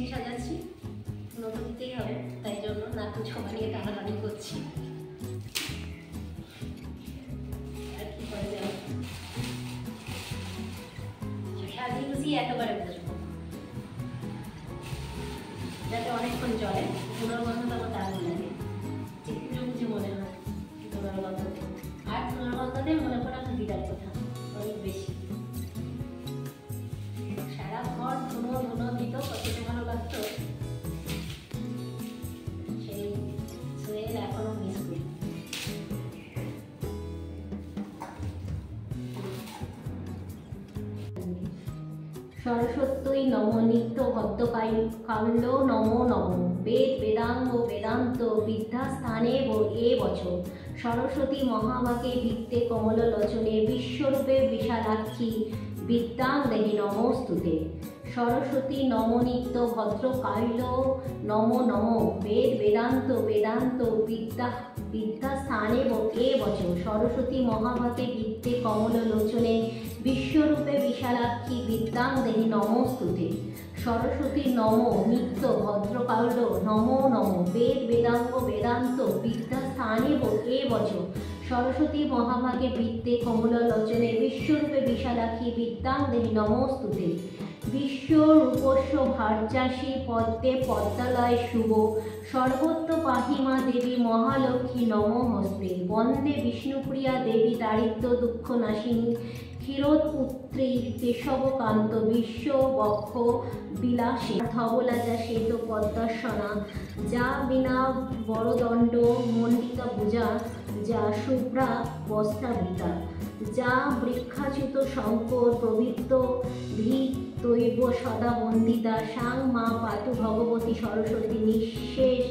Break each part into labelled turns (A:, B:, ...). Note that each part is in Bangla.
A: নতুন সাজাচ্ছি, নতুন দিতেই হবে, তাই জন্য নাতু ছমা নিয়ে টানাটানি করছি। আর কি করে যায়, সাজিয়ে গুছিয়ে একেবারে বসবো যাতে অনেকক্ষণ চলে। ধুলোর গন্ধটা আমার দারুণ লাগে, চিকুচো কিছু মনে হয় ধুলোর গন্ধতে। আর ধুলোর গন্ধতে মনে পড়ে আমার দিদার কথা অনেক বেশি। সারা ঘর ধুনো ধুনো দিত, কতটা ভালো লাগতো। সেই স্মেল এখনো মিস করি। সরস্বতী নম নিত্য ভদ্রকাল্য নমো নম বেদ বেদাঙ্গ বেদান্ত বিদ্যাস্থানে এ বছর সরস্বতী মহাবাকে ভিত্তে কমল লোচনে বিশ্বরূপে বিশালাক্ষী বিদ্যাং দেহি নমস্তুতে। সরস্বতী নম নিত্য ভদ্রকাল্য নমো নম বেদ বেদান্ত বেদান্ত বিদ্যাস্থানে এ বছর সরস্বতী মহাবাকে ভিত্তে কমল লোচনে বিশ্বরূপে বিশালাক্ষী বিদ্যাং দেহি নমস্তুতে। সরস্বতী নম নিত্য ভদ্রকাল্য নমো নম বেদ বেদাঙ্গ বেদান্ত বিদ্যাস্থানে এ বছর সরস্বতী মহাভাগে বৃত্তে কমল লোচনে বিশ্বরূপে বিশালাক্ষী বিদ্যাং দেহি নমস্তুতে। বিশ্বরূপস্য ভার্যাসী পদ্মে পদ্মালয় শুভ সর্বত্র পাহিমা দেবী মহালক্ষ্মী নমহস্তে। বন্দে বিষ্ণুপ্রিয়া দেবী দারিদ্র দুঃখ নাশিনী ক্ষীরোৎপুত্রী কেশবকান্ত বিশ্ব বক্ষ বিলাসী ধবলা যা শ্বেত পদ্মাসনা যা বিনা বরদণ্ড মণ্ডিতা ভুজা যা শুভ্রা বস্ত্রাবৃতা যা বৃক্ষাচ্যুত শঙ্কর প্রবৃত্ত তৈব সদা বন্দিতা সাং মা পাতু ভগবতী সরস্বতী নিঃশেষ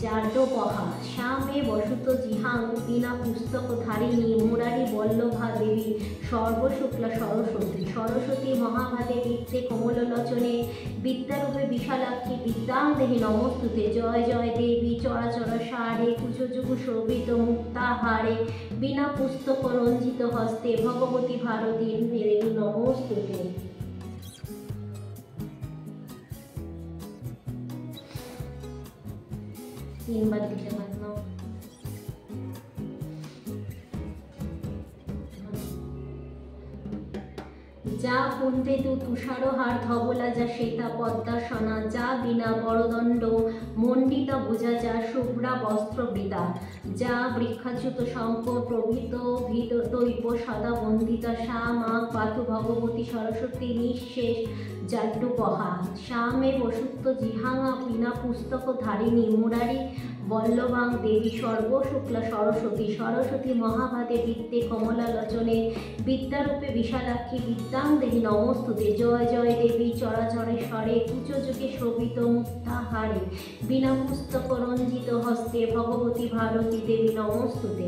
A: জাড্যপহা শ্যামে বসুত জিহাং বিনা পুস্তক ধারিণী মুরারি বল্লভা দেবী সর্বশুক্লা সরস্বতী। সরস্বতী মহাভাগে বৃত্তে কমল লোচনে বিদ্যারূপে বিশালাক্ষী বিদ্যাং দেহি নমস্তুতে। জয় জয় দেবী চরাচর সারে কুচযুগু শোভিত মুক্তাহারে বিনা পুস্তক রঞ্জিত হস্তে ভগবতী ভারতী দেবী নমস্তুতে। তিনবার দিতে পারলো। যা কুন্তেতু তুষারহার ধবলা যা শ্বেতা পদ্মাসনা যা বিনা বরদণ্ড মণ্ডিতা ভুজা যা শুভ্রা বস্ত্রবৃতা যা বৃক্ষাচ্যুত শঙ্কর প্রভৃত দৈব সদা বন্দিতা সা মা পাতু ভগবতী সরস্বতী নিঃশেষ জাড্যপহা শ্যামে বসুত্ব জিহাঙা বিনা পুস্তক ধারিণী মুরারি বল্লভাং দেবী সর্বশুক্লা সরস্বতী। সরস্বতী মহাভাগে বৃত্তে কমলা লোচনে বিদ্যারূপে বিশালাক্ষী বিদ্যাং দেহি নমস্তুতে। জয় জয় দেবী চরাচরে স্বরে কুচযুগে শোভিত মুক্তাহারে বিনা পুস্তক রঞ্জিত হস্তে ভগবতী ভারতী দেবী নমস্তুতে।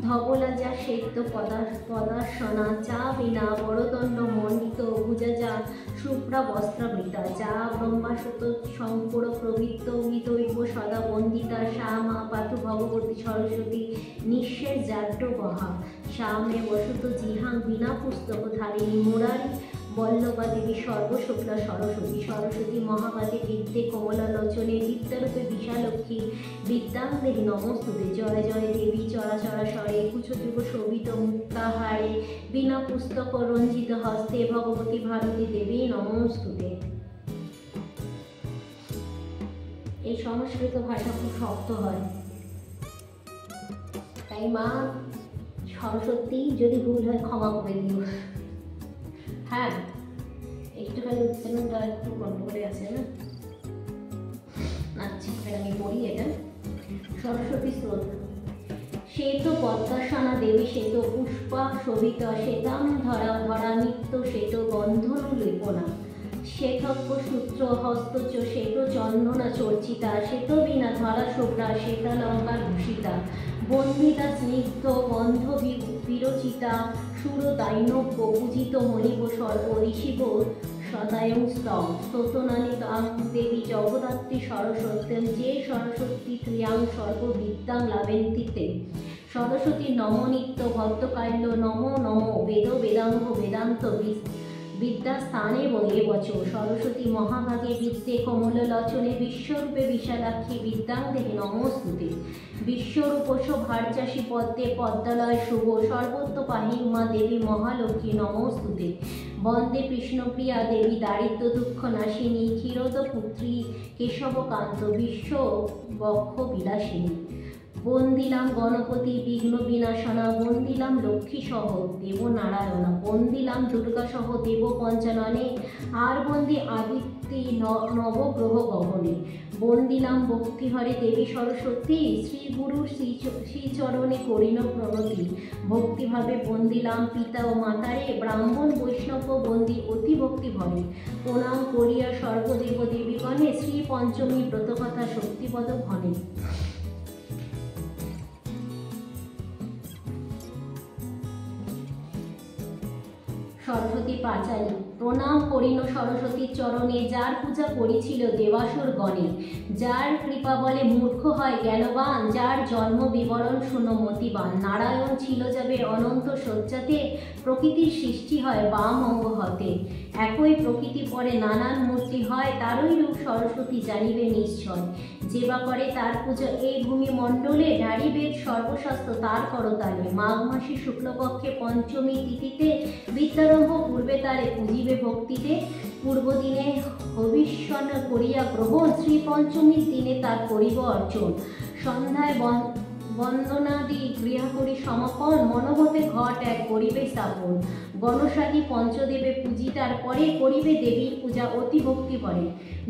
A: ধবলা যা শ্বেত পদাসনা যা বিনা বরদণ্ড মণ্ডিত ভুজা যা শুভ্রা বস্ত্রাবৃতা যা ব্রহ্মাসুত শঙ্কর প্রবৃত্ত দৈব সদা বন্দিতা সা মা পাতু ভগবতী সরস্বতী নিঃশেষ জাড্যপহা শ্যামে বসুত জিহাং বিনা পুস্তক ধারিণী মুরারি বল্লভা দেবী সর্বশুক্লা সরস্বতী। সরস্বতী মহাভাগে বৃত্তে কমলা লোচনে বিদ্যারূপে বিশালক্ষী বিদ্যাং দেহি নমস্তুতে। জয় জয় দেবী চরাচর স্বরে কুচযুগ শোভিত মুক্তাহারে বিনা পুস্তক রঞ্জিত হস্তে ভগবতী ভারতী দেবী নমস্তুতে। এই সংস্কৃত ভাষা খুব শক্ত হয়, তাই মা সরস্বতী যদি ভুল হয় ক্ষমা করে দিও। হ্যাঁ, একটুখানি উচ্চারণটা একটু গন্ডগোলে আছে না। আচ্ছা, আমি পড়ি এটা। সরস্বতী স্তোত্র। শ্বেত পদ্মাসনা দেবী শ্বেত পুষ্পা শোভিতা শ্বেতাং ধরা ধরা নিত্য শ্বেত বন্ধন লেপনা শ্বেতজ্ঞ সূত্র হস্তচ শ্বেত চন্দনা চর্চিতা শ্বেত বীণা ধরা শুভ্রা শ্বেতালঙ্কার ভূষিতা বন্দিতা স্নিগ্ধ গন্ধ বিরচিতা সুর দৈনব্য পূজিত মণিব সর্ব ঋষিব সদায়ং স্তোতনানি তাং দেবী জগদাত্রী সরস্বত্যং যে সরস্বতী ত্রিয়াং সর্ববিদ্যাং লাভেন্তিতে। সরস্বতী নম নিত্য ভক্তকাল্য নমো নমো বেদ বেদাঙ্গ বেদান্ত বিদ্যাস্থানে বয়ে বচ। সরস্বতী মহাভাগে বিদ্যে কমল লোচনে বিশ্বরূপে বিশালাক্ষী বিদ্যাং দেহি নমস্তুতে। বিশ্বরূপস্য ভারচাষী পদ্মে পদ্মালয় শুভ সর্বত্র পাহি উমা দেবী মহালক্ষ্মী নমস্তুতে। বন্দে কৃষ্ণপ্রিয়া দেবী দারিদ্র দুঃখ নাশিনী ক্ষীরোদ পুত্রী কেশবকান্ত বিশ্ব বক্ষ বিলাসিনী। বন্দিলাম গণপতি বিঘ্ন বিনাশনা বন্দিলাম লক্ষ্মী সহ দেব নারায়ণা বন্দিলাম দুর্গা সহ দেব পঞ্চাননে আর বন্দি আদিত্যি নবগ্রহ গগনে। বন্দিলাম ভক্তিহরে দেবী সরস্বতী শ্রী গুরুর শ্রীচরণে করিল প্রণতি। ভক্তিভাবে বন্দিলাম পিতা ও মাতারে ব্রাহ্মণ বৈষ্ণব বন্দি অতি ভক্তি ভরে। প্রণাম করিয়া সর্বদেব দেবীগণে শ্রী পঞ্চমী ব্রতকথা শক্তিপদ ঘনে। সরস্বতী পাঁচালী। প্রণাম করিল সরস্বতীর চরণে যার পূজা করেছিল দেবাসুর গণে। যার কৃপা বলে মূর্খ হয় জ্ঞানবান যার জন্ম বিবরণ শুনো মতিবান। নারায়ণ ছিল যাবে অনন্ত শয্যাতে প্রকৃতির সৃষ্টি হয় বাম অঙ্গ হতে। একই প্রকৃতি পরে নানান মূর্তি হয় তারই রূপ সরস্বতী জানিবে নিশ্চয়। যে বা করে তার পূজা এই ভূমি মণ্ডলে ঢাড়িবেদ সর্বশাস্ত্র তার করতালে। মাঘ মাসে শুক্লপক্ষে পঞ্চমী তিথিতে বিদ্যারম্ভ পূর্বে তারে পূজিবে ভক্তিতে। পূর্বদিনে হবিষ্যণ করিয়া গ্রহণ শ্রী পঞ্চমীর দিনে তার করিব অর্চন। সন্ধ্যায় বন্দনাদি গৃহা করি সমাপন মনোমতে ঘট এক করিবে স্থাপন। গণসাদি পঞ্চদেবে পূজিতার পরে করিবে দেবীর পূজা অতি ভক্তি পরে।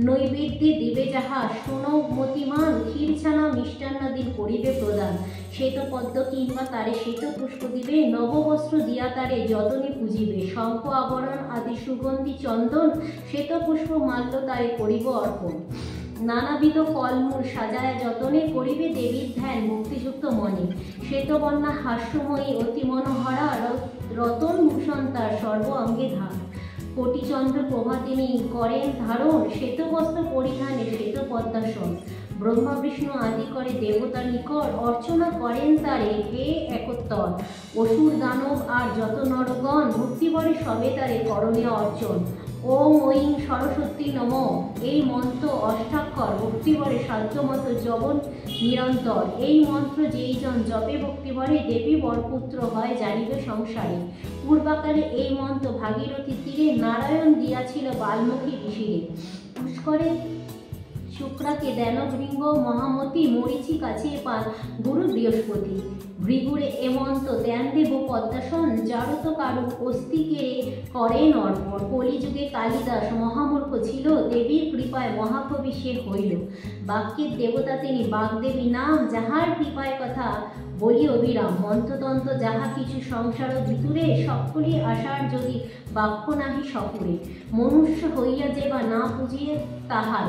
A: নৈবেদ্যে দেবে যাহা শোনো মতিমান ক্ষীরছানা মিষ্টান্নাদি করিবে প্রদান। শ্বেত পদ্ম কিংবা তারে শ্বেত পুষ্প দিবে নববস্ত্র দিয়া তারে যতনে পূজিবে। শঙ্খ আবরণ আদি সুগন্ধি চন্দন শ্বেত পুষ্প মাল্য তারে করিব অর্পণ। নানাবিধ ফলমূল সাজায় যতনে করিবে দেবীর ধ্যান ভক্তিযুক্ত মনে। শ্বেতবর্ণা হাস্যময়ী অতি মনোহরা রতন ভূষণ তার সর্ব অঙ্গে ধার। কোটিচন্দ্র প্রভা তিনি করেন ধারণ শ্বেতবস্ত্র পরিধানে শ্বেত পদ্মাসন। ব্রহ্মা বিষ্ণু আদি করে দেবতার নিকট অর্চনা করেন তারে হে একোত্তর। অসুর দানব আর যত নরগণ ভক্তিবরে সবে তারে করণীয় অর্চন। ওম ঐং সরস্বতী নম এই মন্ত্র অষ্টাক্ষর ভক্তিবরে সাধ্যমতো জবন নিরন্তর। এই মন্ত্র যেই জন জপে ভক্তিবরে দেবী বরপুত্র হয় জানিবে সংসারে। পূর্বাকালে এই মন্ত্র ভাগীরথী তীরে নারায়ণ দিয়াছিল বাল্মীকি ঋষিরে। পুষ্করে শুক্রাকে দেন ভৃঙ্গ মহামতি মরিচি কাছে পান গুরু বৃহস্পতি। ভৃগুরে এমন্ত দেন দেব পদ্মাসন জারত কারু অস্তিকে করেন অর্পণ। কলিযুগে কালিদাস মহামূর্খ ছিল দেবীর কৃপায় মহাকবি সে হইল। বাক্যের দেবতা তিনি বাগদেবী নাম যাহার কৃপায় কথা বলি অবিরাম। মন্ত্রতন্ত্র যাহা কিছু সংসার ভিতরে সকলই আসার যদি বাক্য নাহি সপুরে। মনুষ্য হইয়া যে বা না পুজিয়ে তাহার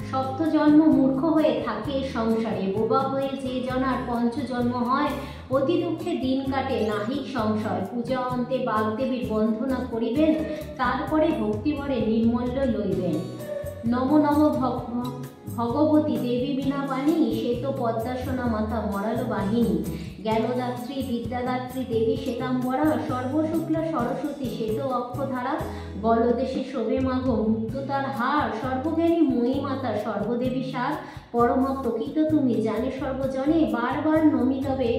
A: সপ্ত জন্ম মূর্খ হয়ে থাকে সংসারে। বোবা হয়ে যে জনার পঞ্চজন্ম হয় অতি দুঃখে দিন কাটে নাহি সংশয়। পূজা অন্তে বাগদেবীর বন্ধনা করিবেন তারপরে ভক্তিভরে নির্মল্য লইবেন। নম নম ভগবতী দেবী বিনা বাণী শ্বেত পদ্মাসনা মাতা মরাল বাহিনী। জ্ঞানদাত্রী বিদ্যাদাত্রী দেবী শ্বেতাম্বরা সর্বশুক্লা সরস্বতী শ্বেত অক্ষধারা। গলদেশে শোভে মাগ মুক্ততার হার সর্বজ্ঞানী মই মাতা সর্বদেবী সার। পরমা প্রকৃত তুমি জানে সর্বজনে বারবার নমিতবে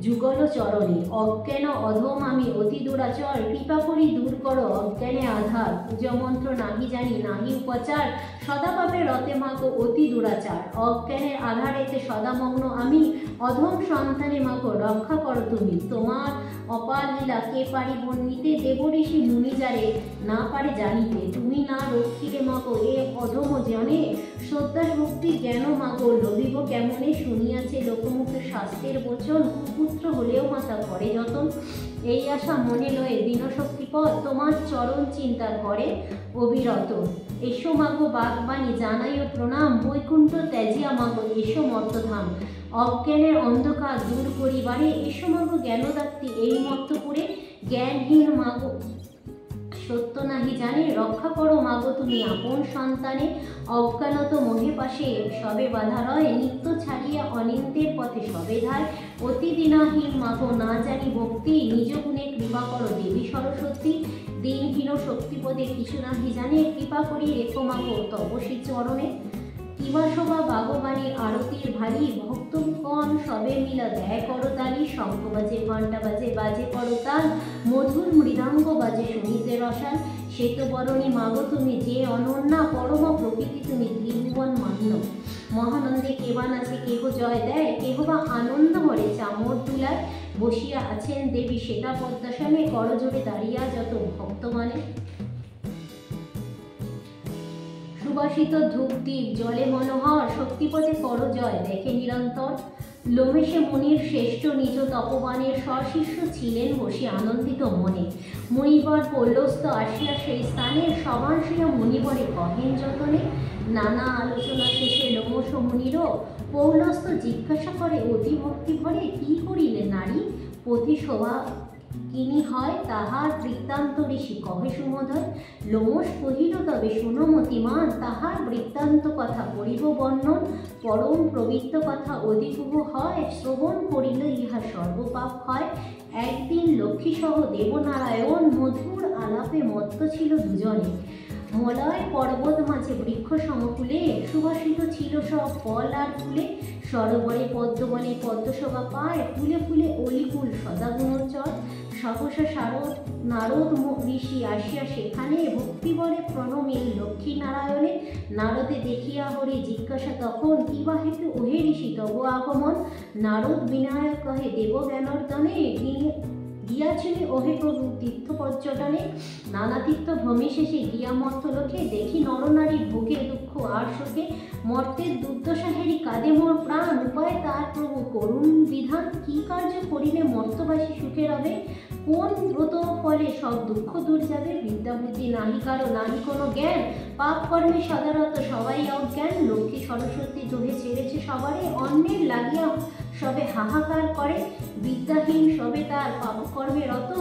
A: যুগল চরণে। অজ্ঞান অধম আমি অতি দুরাচর কৃপা করি দূর করো অজ্ঞানে আধার। পূজা মন্ত্র নাহি জানি নাহি উপচার সদা পাবে রতে মাগো অতি দুরাচার। অজ্ঞানের আধারেতে সদামগ্ন আমি অধম সন্তানে মাগো রক্ষা করো তুমি। তোমার অপার লীলা কে পারি বর্ণিতে দেব ঋষি মুনি যারে না পারে জানিতে। তুমি না রক্ষিলে মাগো এ অধম জনে শ্রদ্ধা ভক্তি জ্ঞান মাগো লভিব কেমনে। শুনিয়াছে লোকমুখে শাস্ত্রের বচন কুপুত্র হলেও মাতা করে যতন। এই আশা মনে লয়ে দীনশক্তিপদ তোমার চরণ চিন্তা করে অবিরত। এসো মাগো বাগবাণী জানাইও প্রণাম বৈকুণ্ঠ ত্যাজিয়া মাগো এসো মর্তধাম। অজ্ঞানের অন্ধকার দূর করিবারে এসো মাগো জ্ঞানদাত্রী এই মর্তপুরে। জ্ঞানহীন মাগো সত্য নাহি জানে, রক্ষা করো মাগো তুমি আপন সন্তানে। অজ্ঞানত মোহে পাশে সবে বাধা রয়, নিত্য ছাড়িয়া অনিন্দের পথে সবে ধায়। অতি দিনাহীন মাগো না জানি ভক্তি, নিজ গুণে কৃপা করো দেবী সরস্বতী। দিনহীন শক্তিপদে কিছু নাহি জানে, কৃপা করি রেখো মাগো তপসী চরণে। কিবা শোভা বাগবাণীর আরতির ভারী, ভক্তগণ সবে মিলা দেয় করতালি। শঙ্খ বাজে ঘণ্টা বাজে বাজে করতাল, মধুর মৃদাঙ্গ বাজে শুনিতে রসাল। শ্বেতবরণী মাগো তুমি যে অনন্যা, পরম প্রকৃতি তুমি ত্রিভুবন মান্য। মহানন্দে কেবা নাচে কেহ জয় দেয়, কেহ বা আনন্দ ভরে চামর তুলায়। বসিয়া আছেন দেবী শ্বেতা পদ্মাসনে, করজোড়ে দাঁড়িয়া যত ভক্তগণে। সুবাসিত ধূপ দ্বীপ জলে মনোহর, শক্তিপথে কর জয় দেখে নিরন্তর। লোমেশে মুনির শ্রেষ্ঠ নিজ তপবানের, সশিষ্য ছিলেন বসে আনন্দিত মনে। মুনিবর পৌলস্ত আসিয়া সেই স্থানে, সবাংশীয় মুনিবরে কহেন যতনে। নানা আলোচনা শেষে লোমশ মুনিরও, পৌলস্ত জিজ্ঞাসা করে অতি ভক্তি ভরে, কি করিলে নারী পতি শোভা কিনি হয়, তাহার বৃত্তান্ত ঋষি কহে সুমোদয়। লোমশ কহিল তবে শুনো মতিমান, তাহার বৃত্তান্ত কথা করিব বর্ণন। পরম প্রবৃত্ত কথা অধিকুহ হয়, শ্রবণ করিলে ইহা সর্বপাপ হয়। একদিন লক্ষ্মী সহ দেবনারায়ণ, মধুর আলাপে মত্ত ছিল দুজনে। মলয় পর্বত মাঝে বৃক্ষ সমকুলে, সুবাসিত ছিল সব ফল আর ফুলে। সরোবরে পদ্মবনে পদ্মশোভা পায়, ফুলে ফুলে অলিকুল সদা গুণোচ্চর। সহসা নারদ ঋষি আসিয়া সেখানে, ভক্তিবরে প্রণমিল লক্ষ্মী নারায়ণে। নারদে দেখিয়া হরি জিজ্ঞাসা তখন, কিবা হেতু ওহে ঋষি তব আগমন। নারদ বিনায়ক কহে দেব জ্ঞানর্দনে, গিয়াছিলেন ওহে প্রভু তীর্থ পর্যটনে। নানা তীর্থ ভ্রমে শেষে গিয়া মর্তলোকে, দেখি নরনারী ভোগে দুঃখ আর শোকে। মর্তের দুর্দশা হেরি কাঁদে মোর প্রাণ, উপায় তার প্রভু করুণ বিধান। কি কার্য করিলে মর্তবাসী সুখে রবে, কোন ব্রত ফলে সব দুঃখ দূর যাবে। বিদ্যা বুদ্ধি নাহি কারো নাহি কোনো জ্ঞান, পাপ কর্মে সদারত সবাই অজ্ঞান। লক্ষ্মী সরস্বতী দোহে ছেড়েছে সবারে, অন্যের লাগিয়া সবে হাহাকার করে। বিদ্যাহীন সবে তার পাপকর্মে রত,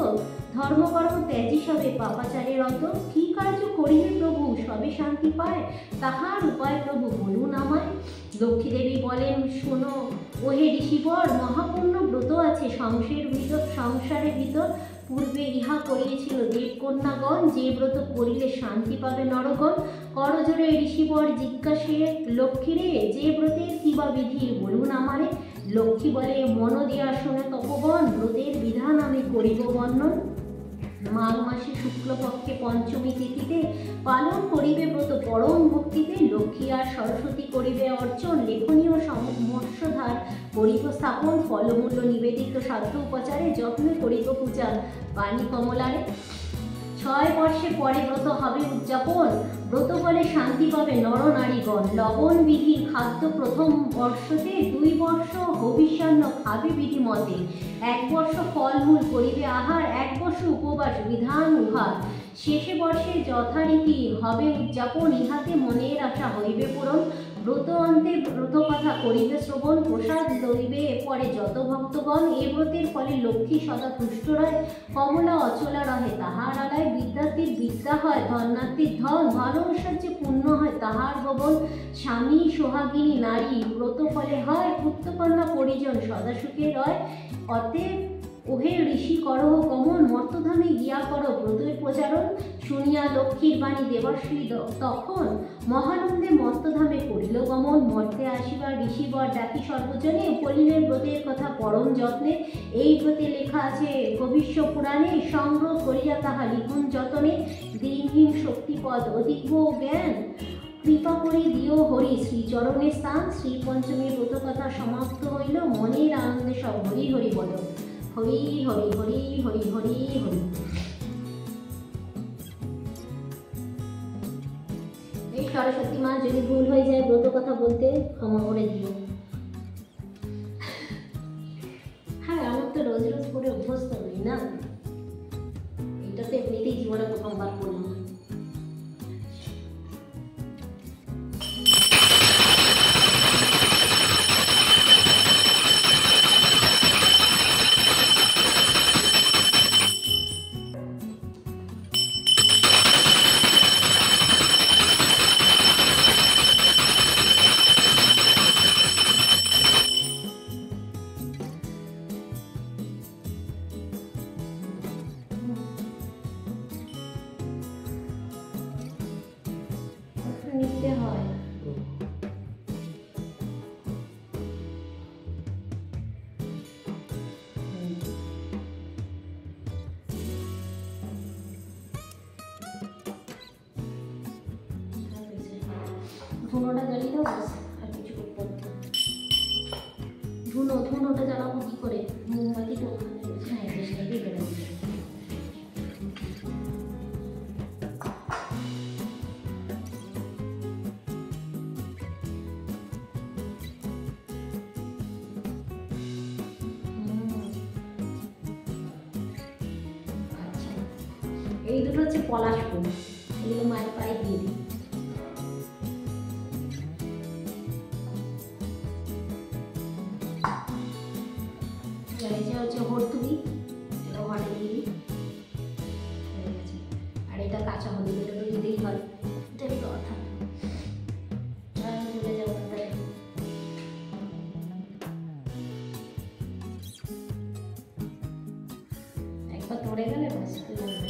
A: ধর্মকর্ম ত্যাজি সবে পাপাচারে রত। কি কার্য করিলে প্রভু সবে শান্তি পায়, তাহার উপায় প্রভু বলুন আমায়। লক্ষ্মীদেবী বলেন শোনো ওহে ঋষিবর, মহাপূর্ণ ব্রত আছে সংসারের ভিতর। পূর্বে ইহা করিয়েছিল দেবকন্যাগণ, যে ব্রত করিলে শান্তি পাবে নরগণ। করজোড়ে ঋষিবর জিজ্ঞাসে লক্ষ্মীরে, যে ব্রতের কিবা বিধি বলুন আমারে। লক্ষ্মী বলে মন দিয়া শুনে তপবন, ব্রতের বিধান আমি করিব বর্ণন। মাঘ মাসে শুক্লপক্ষে পঞ্চমী তিথিতে, পালন করিবে ব্রত পরম ভক্তিতে। লক্ষ্মী আর সরস্বতী করিবে অর্চন, লেখনীয় মৎস্যধার করিব স্থাপন। ফলমূল্য নিবেদিত সাধ্য উপচারে, যত্নে করিব পূজা পানি কমলারে। 6 বর্ষে পরে ব্রত হবে উদযাপন, ব্রত বলে শান্তি পাবে নর নারীগণ। লবণ বিধি খাদ্য প্রথম বর্ষতে, 2 বর্ষ হবিষ্যান্ন খাবে বিধি মতে। 1 বর্ষ ফলমূল করিবে আহার, 1 বর্ষ উপবাস বিধান উহার। শেষে বর্ষে যথারীতি হবে উদযাপন, ইহাতে মনের আশা হইবে পূরণ। ব্রত অন্তে ব্রত কথা করিবে শ্রবণ, প্রসাদ লইবে পরে যত ভক্তগণ। এ ব্রতের ফলে লক্ষ্মী সদা তুষ্ট রয়, কমলা অচলা রহে তাহার আলায়। বিদ্যার্থীর বিদ্যা হয়, ধনার্থীর ধন, ধন ঐশ্বর্যে পূর্ণ হয় তাহার ভবন। স্বামী সোহাগিনী নারী ব্রত ফলে হয়, পুত্রকন্যা পরিজন সদা সুখে রয়। অতএব ওহে ঋষি করহ গমন, মর্তধামে গিয়া কর ব্রতের প্রচারণ। শুনিয়া লক্ষ্মীর বাণী দেবশ্রী তখন, মহানন্দে মর্তধামে করিল গমন। মর্তে আসিবার ঋষিবর ডাকি সর্বজনে, বলিলেন ব্রতের কথা পরম যত্নে। এই ব্রতে লেখা আছে ভবিষ্য পুরাণে, সংগ্রহ করিয়া তাহা লিখুন যতনে। দিনহীন শক্তিপদ অধিক জ্ঞান, কৃপা করে দিও হরি শ্রীচরণে স্থান। শ্রী পঞ্চমীর ব্রত কথা সমাপ্ত হইল, মনের আনন্দে সব হরি হরি বল। হরি হরি হরি হরি হরি হরি। এই সরস্বতী মা যদি ভুল হয়ে যায় ব্রত কথা বলতে, ক্ষমা করে দিও। হ্যাঁ, আমার তো রোজ রোজ করে অভ্যস্ত নই না, এটা তো এমনিতেই জীবনে প্রথমবার করলাম। নিতে হয়। ধুনোটা জ্বালিয়ে দাও ব্যাস, আর কিছু করতে হবে না। ধুনোটা জ্বালাবো কি করে? মোমবাতিটা ওখানে রয়েছে, হ্যাঁ বেশ লেগে বেরোচ্ছে। আচ্ছা, এই দুটো হচ্ছে পলাশ ফুল, এগুলো মায়ের পায়ে দিয়ে দিই। হচ্ছে হরতুকি, এটা ঘরে দিয়ে দিই, হয়ে গেছে। আর এটা কাঁচা হলুদ, এটা তো দিতেই হয়, এটাই কথা। চলে যাবো তাই। একবার ধরে গেলে ব্যাস লাগবে।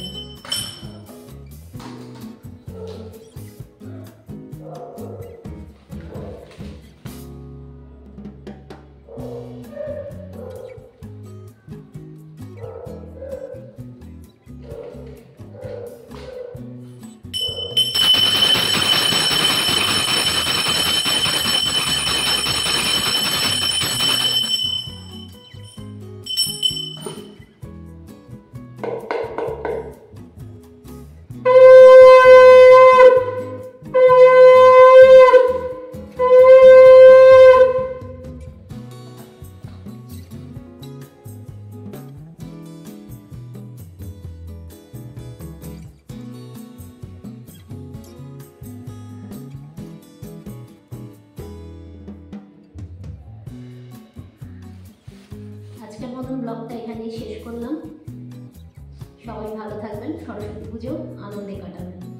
A: আজকের মতন ব্লগটা এখানেই শেষ করলাম। সবাই ভালো থাকবেন, সরস্বতী পুজো আনন্দে কাটাবেন।